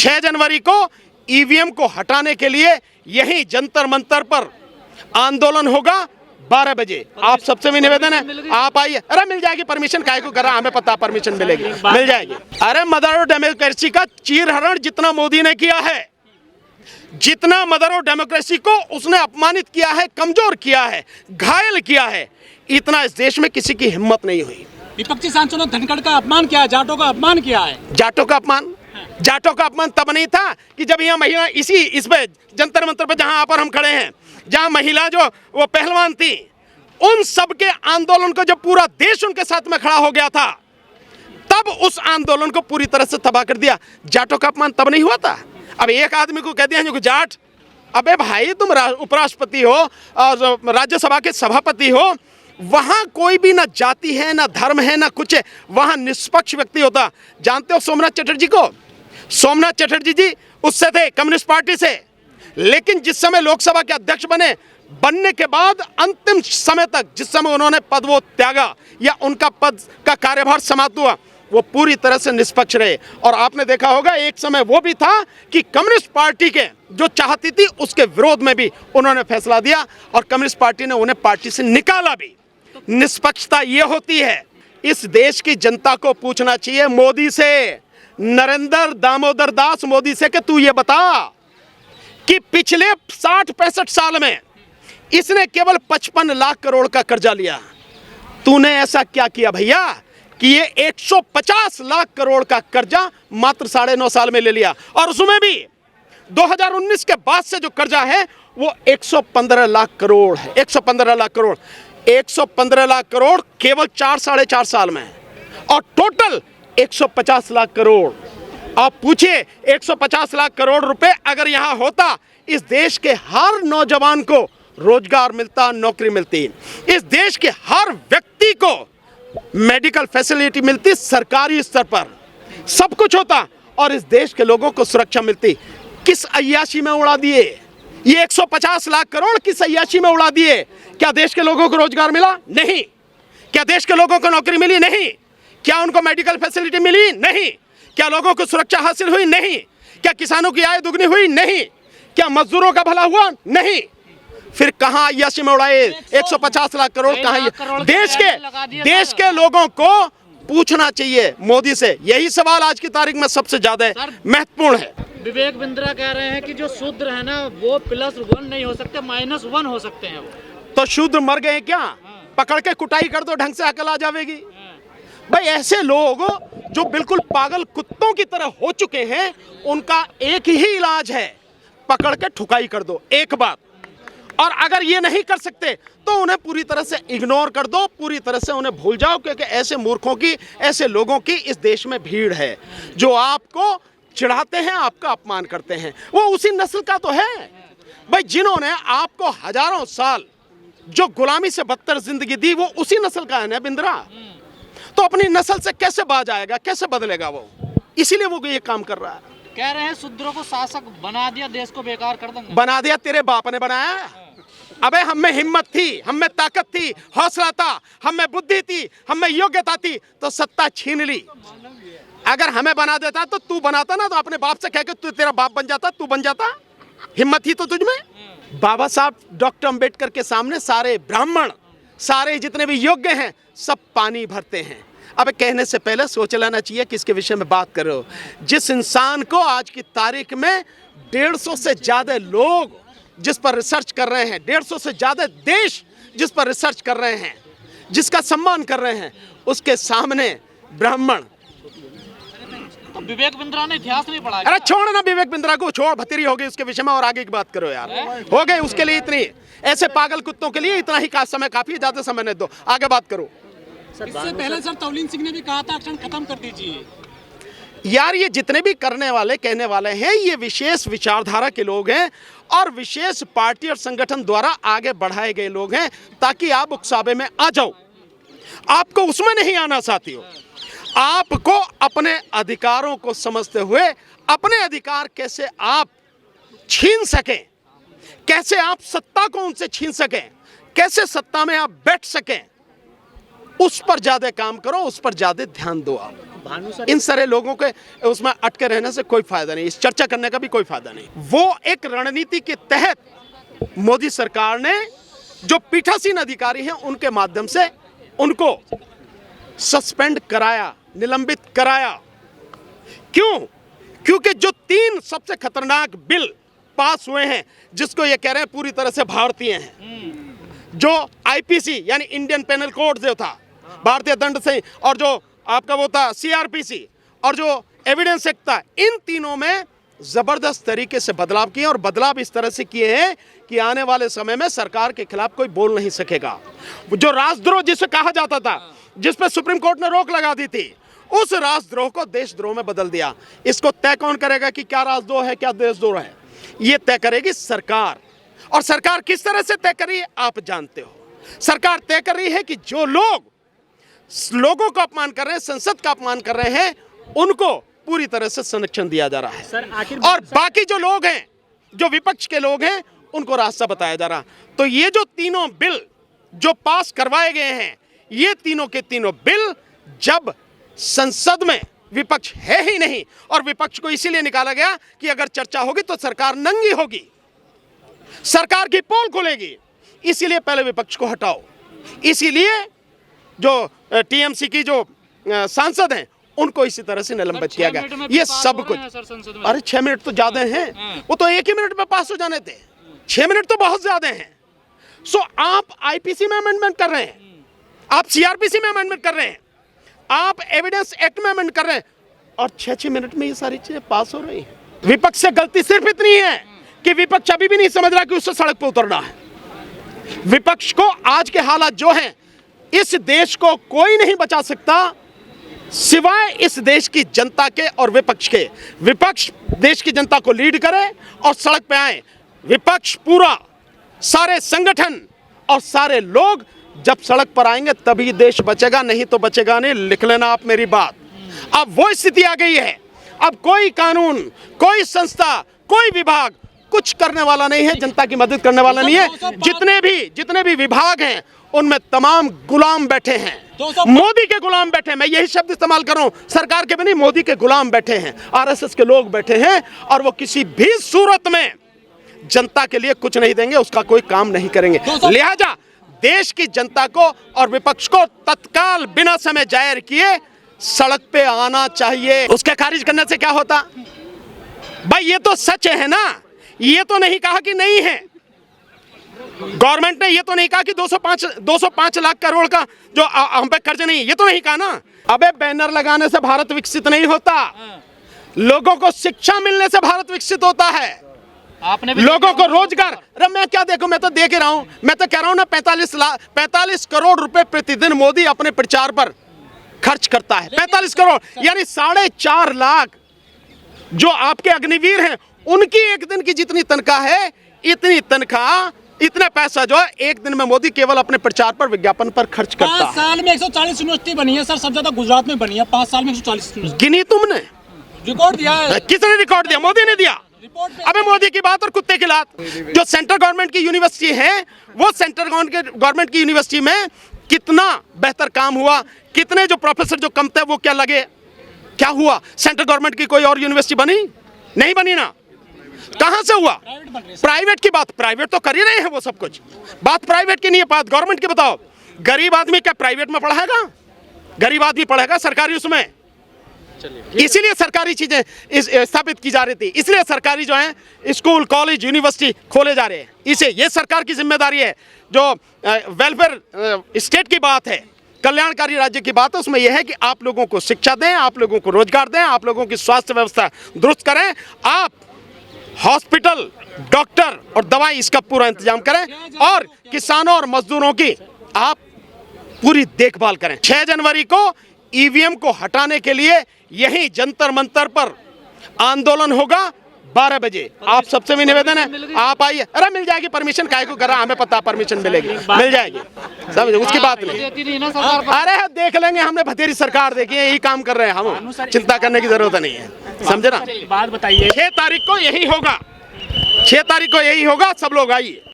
6 जनवरी को ईवीएम को हटाने के लिए यही जंतर मंतर पर आंदोलन होगा 12 बजे। आप सबसे भी निवेदन है, आप आइए। अरे मिल जाएगी परमिशन, काहे को कर रहा, हमें पता परमिशन मिलेगी, मिल जाएगी। अरे मदर ऑफ डेमोक्रेसी का चीरहरण जितना मोदी ने किया है, जितना मदर ऑफ डेमोक्रेसी को उसने अपमानित किया है, कमजोर किया है, घायल किया है, इतना इस देश में किसी की हिम्मत नहीं हुई। विपक्षी सांसदों ने धनखड़ का अपमान किया है, जाटों का अपमान किया है। जाटों का अपमान, जाटों का अपमान तब नहीं था कि जब यहाँ महिला इस पे जंतर मंतर पे जहां पर हम खड़े हैं, जहां महिला जो वो पहलवान थी, उन सब के आंदोलन को जब पूरा देश उनके साथ में खड़ा हो गया था, तब उस आंदोलन को पूरी तरह से तबाह कर दिया। जाटों का अपमान तब नहीं हुआ था। अब एक आदमी को कह दिया जो जाट, अबे भाई तुम उपराष्ट्रपति हो और राज्यसभा के सभापति हो, वहां कोई भी ना जाति है, ना धर्म है, ना कुछ है, वहां निष्पक्ष व्यक्ति होता। जानते हो सोमनाथ चटर्जी को? सोमनाथ चटर्जी जी उससे थे, कम्युनिस्ट पार्टी से, लेकिन जिस समय लोकसभा के अध्यक्ष बनने के बाद अंतिम समय तक, जिस समय उन्होंने पद वो त्यागा या उनका पद का कार्यभार समाप्त हुआ, वो पूरी तरह से निष्पक्ष रहे। और आपने देखा होगा एक समय वो भी था कि कम्युनिस्ट पार्टी के जो चाहती थी उसके विरोध में भी उन्होंने फैसला दिया और कम्युनिस्ट पार्टी ने उन्हें पार्टी से निकाला भी। निष्पक्षता ये होती है। इस देश की जनता को पूछना चाहिए मोदी से, नरेंद्र दामोदर दास मोदी से, कि तू ये बता कि पिछले 60-65 साल में इसने केवल 55 लाख करोड़ का कर्जा लिया, तूने ऐसा क्या किया भैया कि ये 150 लाख करोड़ का कर्जा मात्र 9.5 साल में ले लिया, और उसमें भी 2019 के बाद से जो कर्जा है वो 115 लाख करोड़ है। 115 लाख करोड़, 115 लाख करोड़ केवल 4-4.5 साल में, और टोटल 150 लाख करोड़। आप पूछिए 150 लाख करोड़ रुपए अगर यहां होता, इस देश के हर नौजवान को रोजगार मिलता, नौकरी मिलती, इस देश के हर व्यक्ति को मेडिकल फैसिलिटी मिलती, सरकारी स्तर पर सब कुछ होता, और इस देश के लोगों को सुरक्षा मिलती। किस अय्याशी में उड़ा दिए ये 150 लाख करोड़? किस अय्याशी में उड़ा दिए? क्या देश के लोगों को रोजगार मिला? नहीं। क्या देश के लोगों को नौकरी मिली? नहीं। क्या उनको मेडिकल फैसिलिटी मिली? नहीं। क्या लोगों को सुरक्षा हासिल हुई? नहीं। क्या किसानों की आय दुगनी हुई? नहीं। क्या मजदूरों का भला हुआ? नहीं। फिर कहां अय्याशी में उड़ाए 150 लाख करोड़? कहां? देश के लोगों को पूछना चाहिए मोदी से। यही सवाल आज की तारीख में सबसे ज्यादा महत्वपूर्ण है। विवेक बिंद्रा कह रहे हैं कि जो शूद्र है ना वो +1 नहीं हो सकते, -1 हो सकते हैं। वो तो शूद्र मर गए क्या? पकड़ के कुटाई कर दो, ढंग से अकल आ जाएगी। भाई ऐसे लोग जो बिल्कुल पागल कुत्तों की तरह हो चुके हैं, उनका एक ही इलाज है, पकड़ के ठुकाई कर दो, एक बात। और अगर ये नहीं कर सकते तो उन्हें पूरी तरह से इग्नोर कर दो, पूरी तरह से उन्हें भूल जाओ, क्योंकि ऐसे मूर्खों की, ऐसे लोगों की इस देश में भीड़ है जो आपको चिढ़ाते हैं, आपका अपमान करते हैं। वो उसी नस्ल का तो है भाई, जिन्होंने आपको हजारों साल जो गुलामी से बदतर जिंदगी दी, वो उसी नस्ल का है ना बिंद्रा। तो अपनी नस्ल से कैसे बाज आएगा, कैसे बदलेगा वो? इसीलिए वो ये काम कर रहा है। कह रहे हैं शूद्रों को शासक बना दिया, देश को बेकार कर देंगे। बना दिया? तेरे बाप ने बनाया? अबे हम में हिम्मत थी, हम में ताकत थी, हौसला था, हम में बुद्धि थी, हम में योग्यता थी, तो सत्ता छीन ली। अगर हमें बना देता तो तू बनाता ना, तो अपने बाप से कह के तू, तेरा बाप बन जाता, तू बन जाता। हिम्मत थी तो तुझ में। बाबा साहब डॉक्टर अंबेडकर के सामने सारे ब्राह्मण, सारे जितने भी योग्य हैं, सब पानी भरते हैं। अब कहने से पहले सोच लेना चाहिए किसके विषय में बात कर रहे हो। जिस इंसान को आज की तारीख में 150 से ज्यादा लोग जिस पर रिसर्च कर रहे हैं, 150 से ज्यादा देश जिस पर रिसर्च कर रहे हैं, जिसका सम्मान कर रहे हैं, उसके सामने ब्राह्मण। तो विवेक बिंद्रा ने इतिहास नहीं पढ़ा? अरे छोड़ ना विवेक बिंद्रा को, छोड़, भतीरी हो गई उसके विषय में, और आगे की बात करो यार। हो गई उसके लिए इतनी, ऐसे पागल कुत्तों के लिए इतना ही समय काफी है, ज्यादा समय नहीं दो, आगे बात करो। इससे पहले सर तौलीन सिंह ने भी कहा था एक्शन खत्म कर दीजिए। यार ये जितने भी करने वाले, कहने वाले हैं, ये विशेष विचारधारा के लोग हैं और विशेष पार्टी और संगठन द्वारा आगे बढ़ाए गए लोग हैं, ताकि आप उकसावे में आ जाओ। आपको उसमें नहीं आना साथियों। आपको अपने अधिकारों को समझते हुए अपने अधिकार कैसे आप छीन सकें, कैसे आप सत्ता को उनसे छीन सकें, कैसे सत्ता में आप बैठ सकें, उस पर ज्यादा काम करो, उस पर ज्यादा ध्यान दो आप। भानु सर, इन सारे लोगों के उसमें अटके रहने से कोई फायदा नहीं, इस चर्चा करने का भी कोई फायदा नहीं। वो एक रणनीति के तहत मोदी सरकार ने जो पीठासीन अधिकारी हैं उनके माध्यम से उनको सस्पेंड कराया, निलंबित कराया। क्यों? क्योंकि जो 3 सबसे खतरनाक बिल पास हुए हैं, जिसको ये कह रहे हैं पूरी तरह से भारतीय हैं, जो आईपीसी यानी इंडियन पेनल कोड जो था, भारतीय दंड संहिता, और जो आपका वो था सीआरपीसी, और जो एविडेंस एक्ट था, इन तीनों में जबरदस्त तरीके से बदलाव किए, और बदलाव इस तरह से किए हैं कि आने वाले समय में सरकार के खिलाफ कोई बोल नहीं सकेगा। जो राष्ट्रद्रोह जिसे कहा जाता था, जिस पर सुप्रीम कोर्ट ने रोक लगा दी थी, उस राष्ट्रद्रोह को देशद्रोह में बदल दिया। इसको तय कौन करेगा कि क्या राष्ट्रद्रोह है, क्या देशद्रोह है? ये तय करेगी सरकार। और सरकार किस तरह से तय कर रही है आप जानते हो। सरकार तय कर रही है कि जो लोग लोगों का अपमान कर रहे हैं, संसद का अपमान कर रहे हैं, उनको पूरी तरह से संरक्षण दिया जा रहा है। सर, आखिर और बाकी जो लोग हैं, जो विपक्ष के लोग हैं, उनको रास्ता बताया जा रहा। तो ये जो तीनों बिल जो पास करवाए गए हैं, ये तीनों के तीनों बिल जब संसद में विपक्ष है ही नहीं, और विपक्ष को इसीलिए निकाला गया कि अगर चर्चा होगी तो सरकार नंगी होगी, सरकार की पोल खुलेगी, इसीलिए पहले विपक्ष को हटाओ। इसीलिए जो टीएमसी की जो सांसद हैं उनको इसी तरह से निलंबित किया गया। ये सब कुछ, अरे 6 मिनट तो ज्यादा हैं, वो तो 1 ही मिनट में पास हो जाने थे, 6 मिनट तो बहुत ज्यादा हैं। सो आप आईपीसी में अमेंडमेंट कर रहे हैं, आप सीआरपीसी में अमेंडमेंट कर रहे हैं, आप एविडेंस एक्ट में अमेंड कर रहे हैं, और 6-6 मिनट में ये सारी चीजें पास हो रही हैं। विपक्ष से गलती सिर्फ इतनी है कि विपक्ष अभी भी नहीं समझ रहा कि उससे सड़क पर उतरना है। विपक्ष को आज के हालात जो हैं, इस देश को कोई नहीं बचा सकता सिवाय इस देश की जनता के और विपक्ष के। विपक्ष देश की जनता को लीड करे और सड़क पे आए। विपक्ष पूरा, सारे संगठन और सारे लोग जब सड़क पर आएंगे तभी देश बचेगा, नहीं तो बचेगा नहीं। लिख लेना आप मेरी बात। अब वो स्थिति आ गई है, अब कोई कानून, कोई संस्था, कोई विभाग कुछ करने वाला नहीं है, जनता की मदद करने वाला नहीं है। जितने भी विभाग हैं उनमें तमाम गुलाम बैठे हैं, मोदी के गुलाम बैठे हैं। मैं यही शब्द इस्तेमाल कर रहा हूं, सरकार के भी नहीं, मोदी के गुलाम बैठे हैं, आरएसएस के लोग बैठे हैं, और वो किसी भी सूरत में जनता के लिए कुछ नहीं देंगे, उसका कोई काम नहीं करेंगे। लिहाजा देश की जनता को और विपक्ष को तत्काल बिना समय जाहिर किए सड़क पे आना चाहिए। उसके खारिज करने से क्या होता? भाई ये तो सच है ना, ये तो नहीं कहा कि नहीं है। गवर्नमेंट ने ये तो नहीं कहा कि 205 लाख करोड़ का जो हम पे कर्ज नहीं, ये तो नहीं कहा ना। अबे बैनर लगाने से भारत विकसित नहीं होता, लोगों को शिक्षा मिलने से भारत विकसित होता है। आपने भी लोगों को रोजगार, अरे मैं क्या देखूं, मैं तो देख रहा हूं, मैं तो कह रहा हूं ना, 45 करोड़ रुपए प्रतिदिन मोदी अपने प्रचार पर खर्च करता है। 45 करोड़ यानी 4.5 लाख जो आपके अग्निवीर हैं, उनकी एक दिन की जितनी तनख्वाह है, इतनी तनख्वाह, इतना पैसा जो है एक दिन में मोदी केवल अपने प्रचार पर, विज्ञापन पर खर्च करता है। 5 साल में 140 यूनिवर्सिटी बनी है सर, सबसे ज्यादा गुजरात में बनी है। 5 साल में 140 यूनिवर्सिटी गिनी तुमने? रिकॉर्ड दिया है। किसने रिकॉर्ड दिया? मोदी ने दिया। अबे मोदी की बात और कुत्ते की लात। जो सेंट्रल गवर्नमेंट की यूनिवर्सिटी है, वो सेंट्रल गवर्नमेंट की यूनिवर्सिटी में कितना बेहतर काम हुआ, कितने जो प्रोफेसर जो कम थे वो क्या लगे, क्या हुआ? सेंट्रल गवर्नमेंट की कोई और यूनिवर्सिटी बनी? नहीं बनी ना। कहां से हुआ? प्राइवेट की बात, प्राइवेट तो कर ही रहे हैं वो सब कुछ। बात प्राइवेट की नहीं है, बात गवर्नमेंट की बताओ। गरीब आदमी क्या प्राइवेट में पढ़ाएगा? गरीब आदमी पढ़ेगा सरकारी उसमें। इसीलिए सरकारी चीजें स्थापित की जा रही थी, इसलिए सरकारी जो है स्कूल, कॉलेज, यूनिवर्सिटी खोले जा रहे हैं। इसे ये सरकार की जिम्मेदारी है। जो वेलफेयर स्टेट की बात है, कल्याणकारी राज्य की बात है, उसमें यह है कि आप लोगों को शिक्षा दें, आप लोगों को रोजगार दें, आप लोगों की स्वास्थ्य व्यवस्था दुरुस्त करें, आप हॉस्पिटल, डॉक्टर और दवाई इसका पूरा इंतजाम करें, और किसानों और मजदूरों की आप पूरी देखभाल करें। 6 जनवरी को ईवीएम को हटाने के लिए यही जंतर मंतर पर आंदोलन होगा 12 बजे। आप सबसे भी निवेदन है, आप आइए। अरे मिल जाएगी परमिशन, काहे को कर रहा, हमें पता परमिशन मिलेगी, मिल जाएगी, समझे, उसकी बात नहीं। अरे देख लेंगे, हमने भतेरी सरकार देखी है, यही काम कर रहे हैं हम, चिंता करने की जरूरत नहीं है, समझे ना। बात बताइए, 6 तारीख को यही होगा, 6 तारीख को यही होगा, सब लोग आइए।